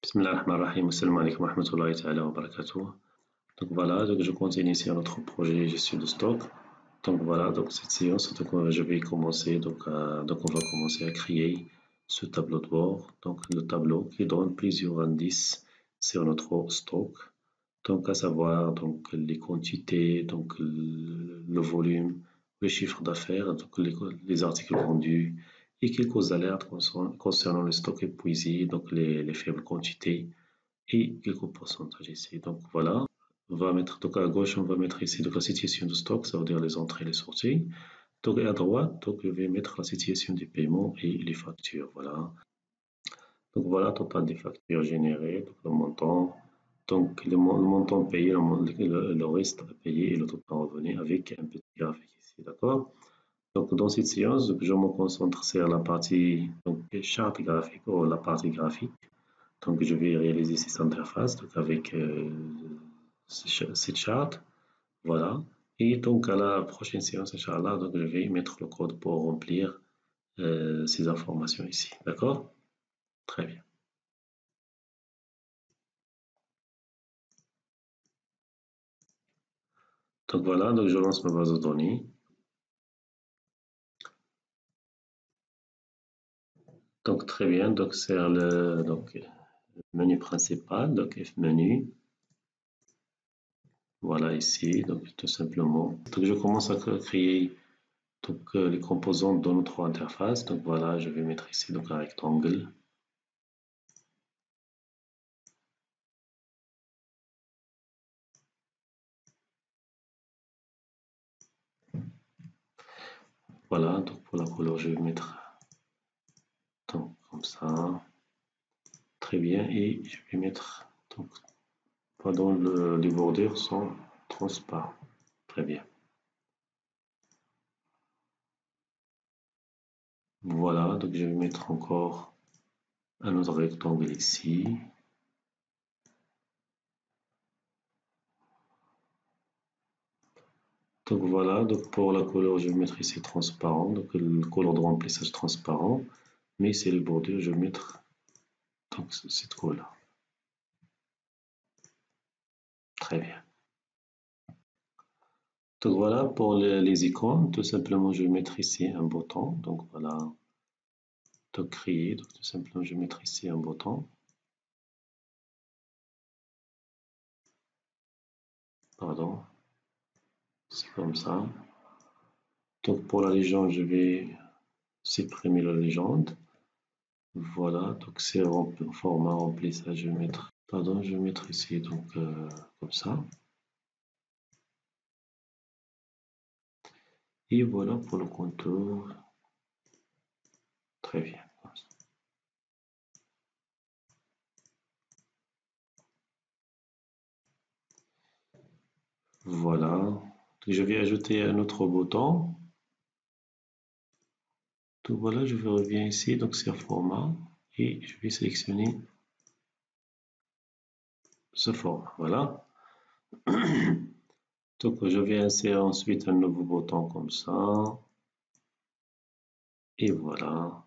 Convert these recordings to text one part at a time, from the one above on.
Bismillahirrahmanirrahim. Assalamu alaikum wa rahmatullahi ta'ala wa barakatuh. Donc voilà, donc je continue ici notre projet gestion de stock. Donc voilà, donc cette séance, donc je vais commencer, donc on va commencer à créer ce tableau de bord. Donc le tableau qui donne plusieurs indices sur notre stock. Donc à savoir donc les quantités, donc le volume, le chiffre d'affaires, donc les articles vendus et quelques alertes concernant le stock épuisé, donc les faibles quantités et quelques pourcentages ici. Donc voilà, on va mettre donc à gauche, on va mettre ici donc la situation de stock, ça veut dire les entrées et les sorties. Donc à droite, donc je vais mettre la situation des paiements et les factures. Voilà. Donc voilà, total des factures générées, donc le montant. Donc le montant payé, le reste à payer et le total revenu avec un petit graphique ici, d'accord? Donc dans cette séance, je me concentre sur la partie donc, charte graphique ou la partie graphique. Donc je vais réaliser cette interface donc, avec cette charte, voilà. Et donc à la prochaine séance, Inch'Allah, donc je vais mettre le code pour remplir ces informations ici, d'accord? Très bien. Donc voilà, donc je lance ma base de données. Donc très bien, donc c'est le menu principal, donc F menu. Voilà ici, donc tout simplement. Donc je commence à créer donc, les composantes de notre interface. Donc voilà, je vais mettre ici donc un rectangle. Voilà, donc pour la couleur, je vais mettre donc, comme ça. Très bien, et je vais mettre donc pardon, les bordures sont transparents. Très bien. Voilà, donc je vais mettre encore un autre rectangle ici. Donc voilà, donc pour la couleur, je vais mettre ici transparent, donc le couleur de remplissage transparent, mais c'est les bordures, je vais mettre donc cette couleur. Très bien. Donc voilà, pour les icônes, tout simplement, je vais mettre ici un bouton, donc voilà, donc créer, donc tout simplement, je vais mettre ici un bouton. Pardon, c'est comme ça. Donc pour la légende, je vais supprimer la légende. Voilà, donc c'est au format remplissage, je vais mettre, pardon, je vais mettre ici donc comme ça. Et voilà pour le contour. Très bien. Voilà. Donc, je vais ajouter un autre bouton. Donc voilà, je reviens ici, donc sur format, et je vais sélectionner ce format. Voilà. Donc je vais insérer ensuite un nouveau bouton comme ça. Et voilà.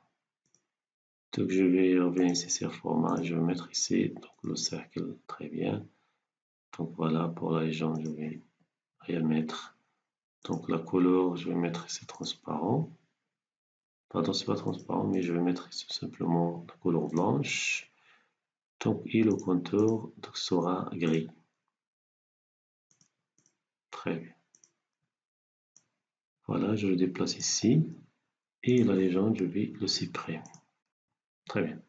Donc je vais revenir ici sur format, je vais mettre ici donc, le cercle, très bien. Donc voilà, pour la légende, je vais rien mettre. Donc la couleur, je vais mettre ici transparent. Pardon, c'est pas transparent, mais je vais mettre ici simplement la couleur blanche. Donc, et le contour donc, sera gris. Très bien. Voilà, je le déplace ici. Et la légende, je vais le supprimer. Très bien.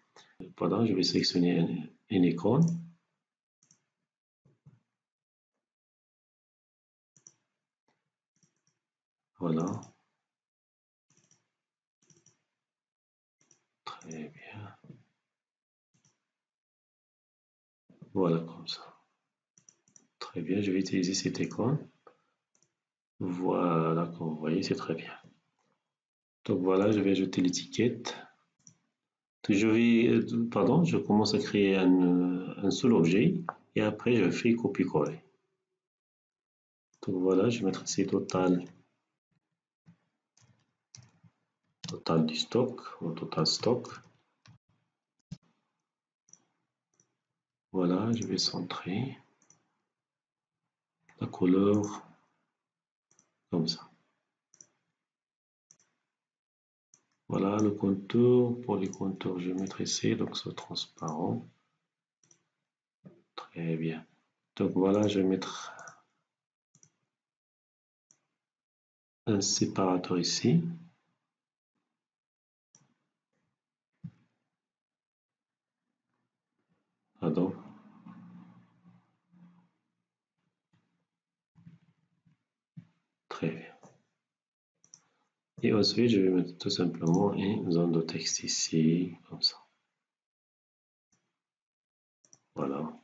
Voilà, je vais sélectionner une icône. Voilà. Très bien. Voilà, comme ça. Très bien, je vais utiliser cette icône. Voilà, comme vous voyez, c'est très bien. Donc voilà, je vais ajouter l'étiquette. Je commence à créer un seul objet et après je fais copier-coller. Donc voilà, je vais mettre ici total du stock, ou total stock. Voilà, je vais centrer la couleur comme ça. Voilà le contour. Pour les contours, je vais mettre ici, donc c'est transparent. Très bien. Donc voilà, je vais mettre un séparateur ici. Pardon. Très bien. Et ensuite, je vais mettre tout simplement une zone de texte ici, comme ça. Voilà.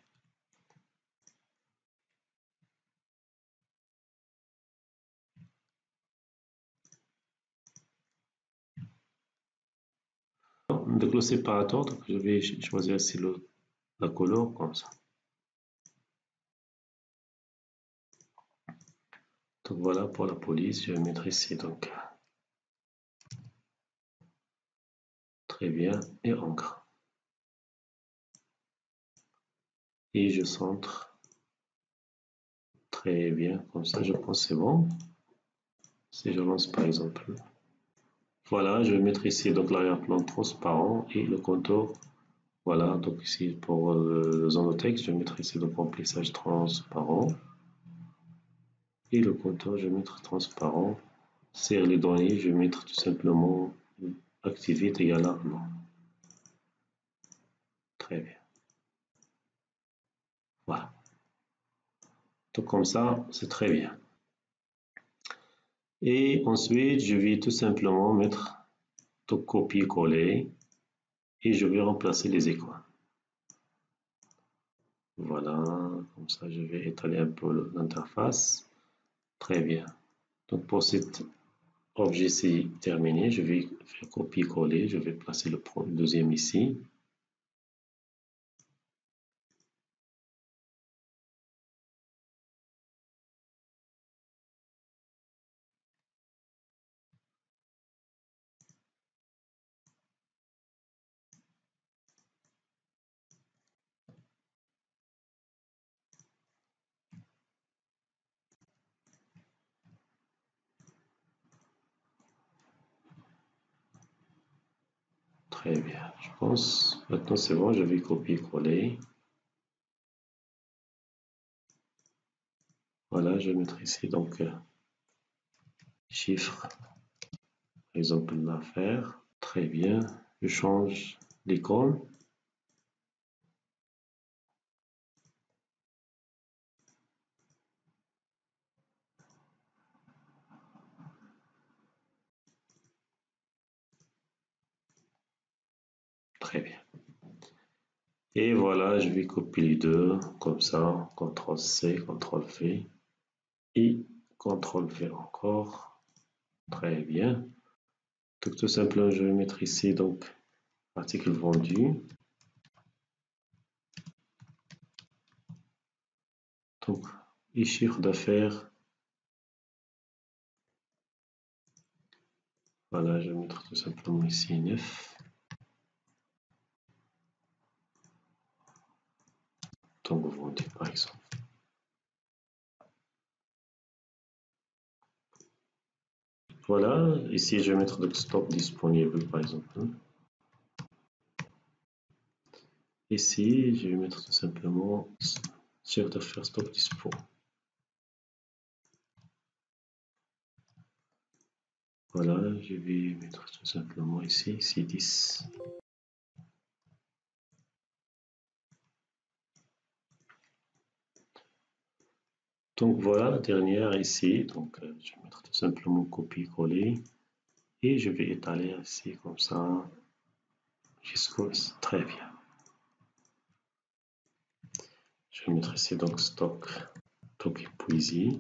Donc le séparateur, donc je vais choisir ici la couleur comme ça. Donc voilà pour la police, je vais mettre ici donc très bien et encre. Et je centre très bien, comme ça je pense c'est bon. Si je lance par exemple, voilà, je vais mettre ici donc l'arrière-plan transparent et le contour. Voilà, donc ici pour le zone de texte, je vais mettre ici le remplissage transparent. Et le contour, je vais mettre transparent. Sur les données, je vais mettre tout simplement activate égale à non. Très bien. Voilà. Donc comme ça, c'est très bien. Et ensuite, je vais tout simplement mettre tout copier-coller et je vais remplacer les écoles. Voilà, comme ça, je vais étaler un peu l'interface. Très bien. Donc pour cet objet-ci terminé, je vais faire copier-coller. Je vais placer le deuxième ici. Très bien. Je pense maintenant c'est bon, je vais copier-coller. Voilà, je vais mettre ici donc chiffre, par exemple l'affaire. Très bien. Je change l'icône. Très bien. Et voilà, je vais copier les deux comme ça. CTRL-C, CTRL-V et CTRL-V encore. Très bien. Donc tout simplement, je vais mettre ici donc article vendu. Donc, et chiffre d'affaires. Voilà, je vais mettre tout simplement ici 9. Donc vendu par exemple. Voilà, ici je vais mettre le stock disponible par exemple. Ici, je vais mettre tout simplement chiffre d'affaires stock dispo. Voilà, je vais mettre tout simplement ici, C10. Donc voilà la dernière ici. Donc je vais mettre tout simplement copier-coller et je vais étaler ici comme ça jusqu'au très bien. Je vais mettre ici donc stock épuisé.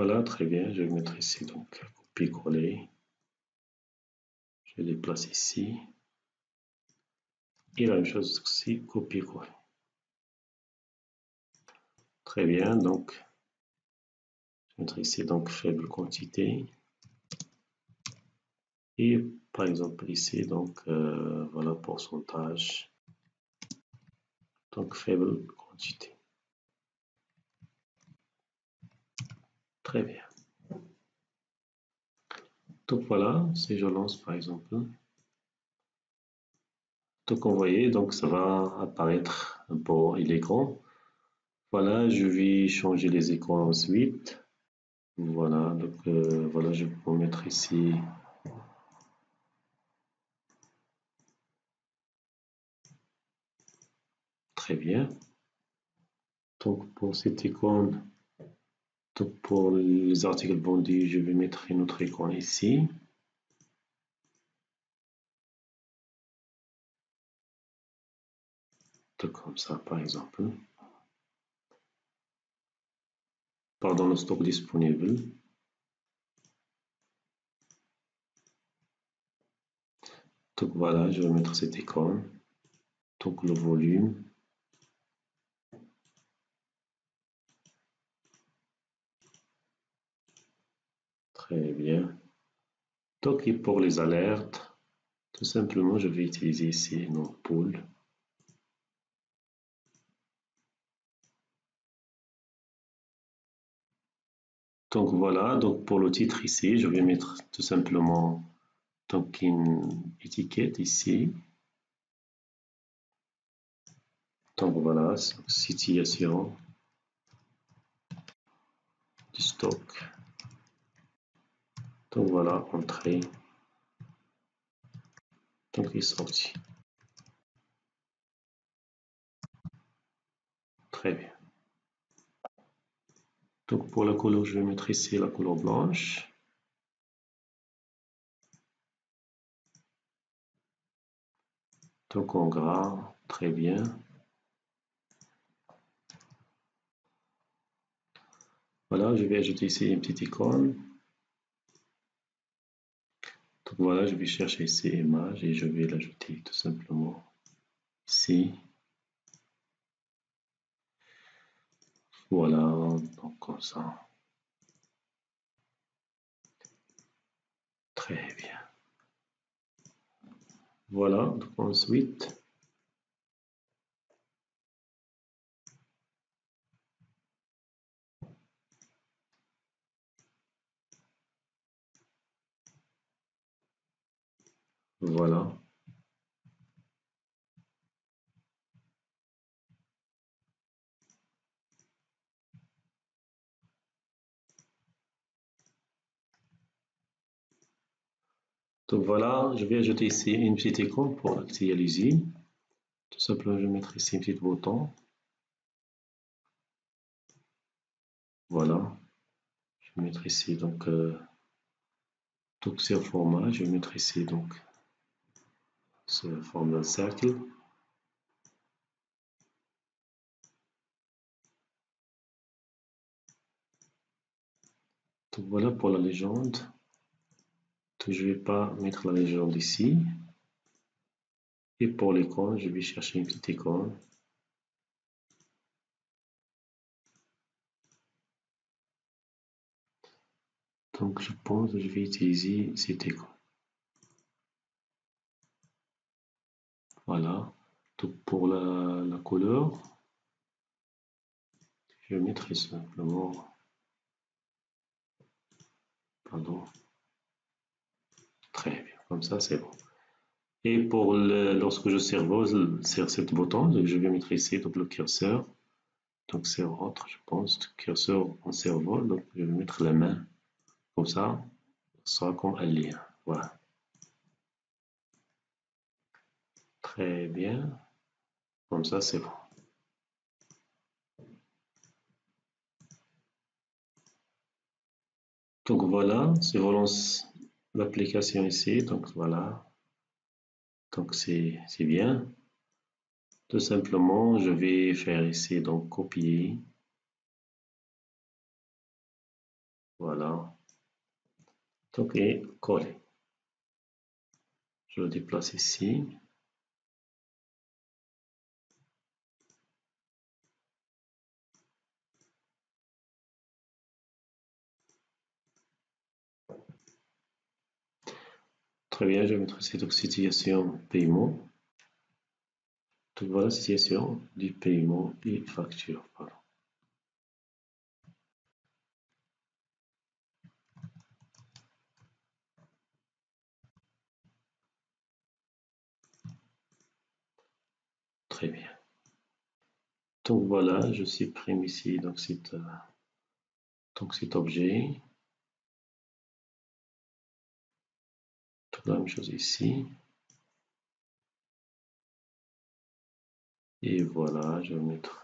Voilà, très bien. Je vais mettre ici, donc, copier-coller. Je les place ici. Et la même chose ici, copier-coller. Très bien, donc, je vais mettre ici, donc, faible quantité. Et par exemple ici, donc, voilà, pourcentage. Donc, faible quantité. Très bien. Donc voilà, si je lance par exemple, donc vous voyez, donc ça va apparaître pour l'écran. Voilà, je vais changer les écrans ensuite. Voilà, donc voilà, je peux mettre ici. Très bien. Donc pour cette icône, donc pour les articles vendus, je vais mettre une autre icône ici. Donc comme ça, par exemple. Pardon, le stock disponible. Donc voilà, je vais mettre cette icône. Donc le volume. Très bien. Donc et pour les alertes, tout simplement, je vais utiliser ici notre pool. Donc voilà, donc pour le titre ici, je vais mettre tout simplement donc une étiquette ici. Donc voilà, situation du stock. Donc voilà, entrée. Donc il est sorti. Très bien. Donc pour la couleur, je vais mettre ici la couleur blanche. Donc en gras, très bien. Voilà, je vais ajouter ici une petite icône. Donc voilà, je vais chercher ici image et je vais l'ajouter tout simplement ici. Voilà, donc comme ça. Très bien. Voilà, donc ensuite, voilà. Donc voilà, je vais ajouter ici une petite icône pour actualiser. Tout simplement, je vais mettre ici un petit bouton. Voilà. Je vais mettre ici donc c'est un format. Je vais mettre ici donc ce format cercle. Donc voilà pour la légende. Donc je ne vais pas mettre la légende ici. Et pour l'icône, je vais chercher une petite icône. Donc je pense que je vais utiliser cette icône. Voilà. Donc pour la couleur, je vais mettre simplement, pardon, très bien, comme ça c'est bon. Et pour lorsque je serve cette bouton, je vais mettre ici donc, le curseur. Donc c'est autre, je pense, curseur en serveur. Donc je vais mettre la main, comme ça, ce sera comme un lien. Voilà. Très bien. Comme ça, c'est bon. Donc voilà, si on lance l'application ici, donc voilà. Donc c'est bien. Tout simplement, je vais faire ici, donc copier. Voilà. Donc, et coller. Je le déplace ici. Très bien, je vais mettre ici donc situation paiement. Donc voilà, situation du paiement et facture. Pardon. Très bien. Donc voilà, je supprime ici donc cet objet. Donc la même chose ici. Et voilà, je vais mettre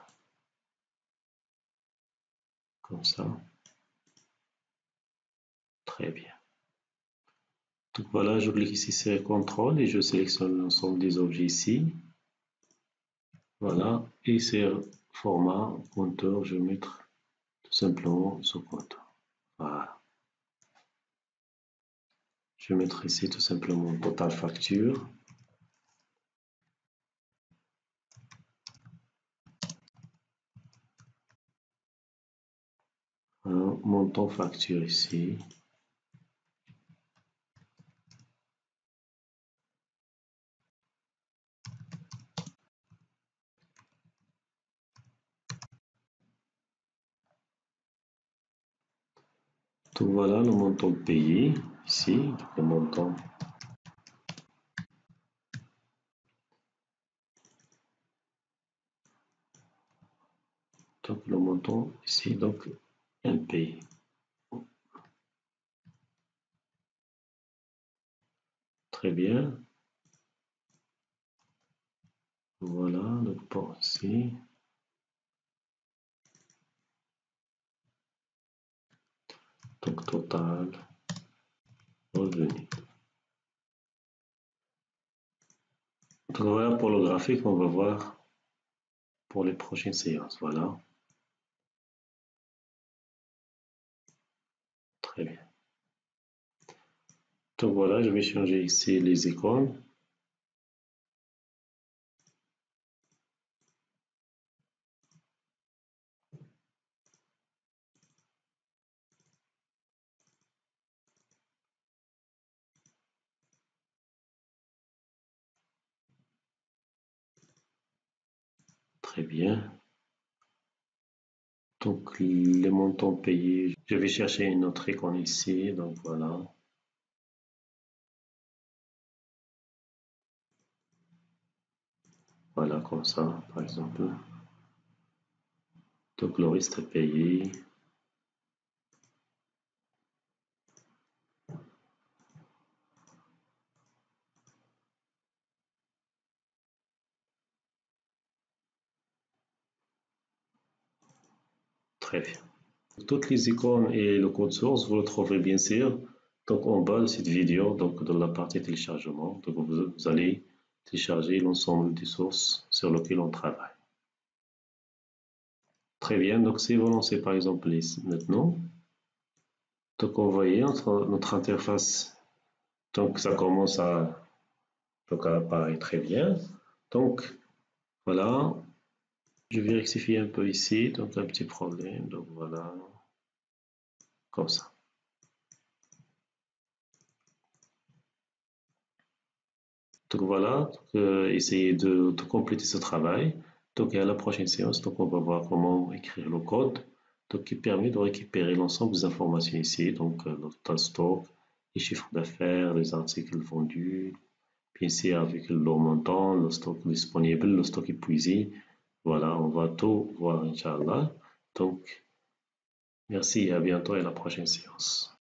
comme ça. Très bien. Donc voilà, je clique ici sur CTRL et je sélectionne l'ensemble des objets ici. Voilà, et sur format compteur, je vais mettre tout simplement ce compteur. Voilà. Je vais mettre ici tout simplement total facture. Un montant facture ici. Donc voilà le montant payé ici, le montant. Donc le montant ici, donc impayé. Très bien. Voilà le port ici. Donc total revenu. Donc voilà pour le graphique, on va voir pour les prochaines séances. Voilà. Très bien. Donc voilà, je vais changer ici les icônes. Très bien. Donc les montants payés, je vais chercher une autre icône ici. Donc voilà. Voilà comme ça, par exemple. Donc le reste est payé. Très bien. Toutes les icônes et le code source, vous le trouverez bien sûr donc en bas de cette vidéo, donc dans la partie téléchargement. Donc vous allez télécharger l'ensemble des sources sur lesquelles on travaille. Très bien, donc si vous lancez par exemple maintenant, donc vous voyez notre interface, donc ça commence à apparaître très bien. Donc voilà, je vais rectifier un peu ici, donc un petit problème, donc voilà, comme ça. Donc voilà, essayez de compléter ce travail. Donc à la prochaine séance, donc on va voir comment écrire le code donc, qui permet de récupérer l'ensemble des informations ici, donc le total stock, les chiffres d'affaires, les articles vendus, bien sûr avec le montant, le stock disponible, le stock épuisé. Voilà, on va tout voir, Inch'Allah. Donc, merci et à bientôt et à la prochaine séance.